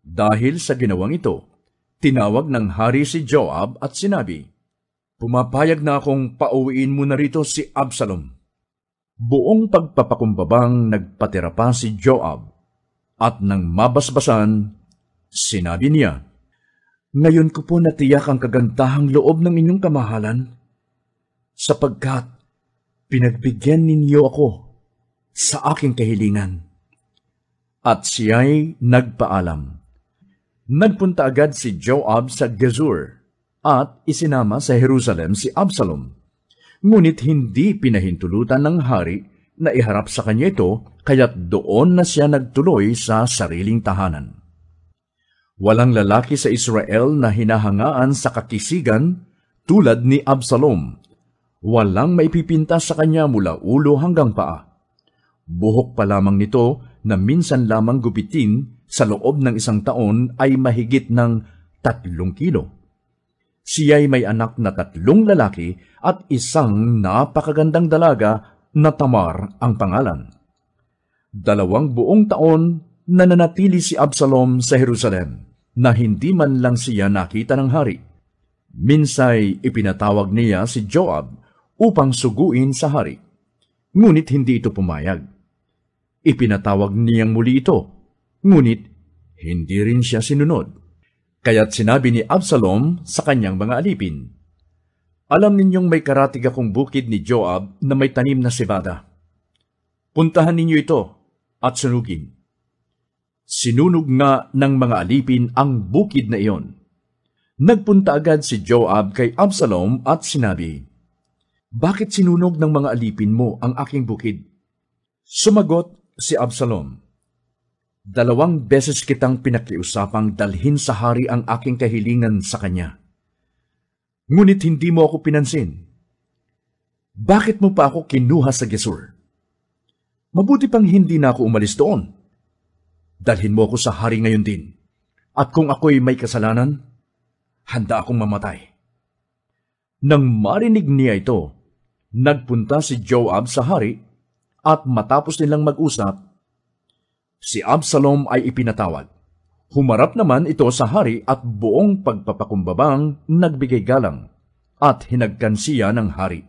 Dahil sa ginawang ito, tinawag ng hari si Joab at sinabi, "Pumapayag na akong pauwiin mo na rito si Absalom." Buong pagpapakumbabang nagpatira pa si Joab, at nang mabasbasan, sinabi niya, "Ngayon ko po natiyak ang kagandahang loob ng inyong kamahalan, sapagkat pinagbigyan ninyo ako sa aking kahilingan." At siya'y nagpaalam. Nagpunta agad si Joab sa Gezur at isinama sa Jerusalem si Absalom. Ngunit hindi pinahintulutan ng hari na iharap sa kanya ito, kaya't doon na siya nagtuloy sa sariling tahanan. Walang lalaki sa Israel na hinahangaan sa kakisigan tulad ni Absalom. Walang maipipinta sa kanya mula ulo hanggang paa. Buhok pa lamang nito na minsan lamang gupitin sa loob ng 1 taon ay mahigit ng 3 kilo. Siya'y may anak na 3 lalaki at isang napakagandang dalaga na Tamar ang pangalan. 2 buong taon nananatili si Absalom sa Jerusalem na hindi man lang siya nakita ng hari. Minsay ipinatawag niya si Joab upang suguin sa hari. Ngunit hindi ito pumayag. Ipinatawag niyang muli ito, ngunit hindi rin siya sinunod. Kaya't sinabi ni Absalom sa kanyang mga alipin, "Alam ninyong may karatig akong bukid ni Joab na may tanim na sibada. Puntahan ninyo ito at sunugin." Sinunog nga ng mga alipin ang bukid na iyon. Nagpunta agad si Joab kay Absalom at sinabi, "Bakit sinunog ng mga alipin mo ang aking bukid?" Sumagot si Absalom, 2 beses kitang pinakiusapang dalhin sa hari ang aking kahilingan sa kanya. Ngunit hindi mo ako pinansin. Bakit mo pa ako kinuha sa Gesur? Mabuti pang hindi na ako umalis doon. Dalhin mo ako sa hari ngayon din. At kung ako'y may kasalanan, handa akong mamatay." Nang marinig niya ito, nagpunta si Joab sa hari, at matapos nilang mag-usap, si Absalom ay ipinatawag. Humarap naman ito sa hari at buong pagpapakumbabang nagbigay galang, at hinagkan siya ng hari.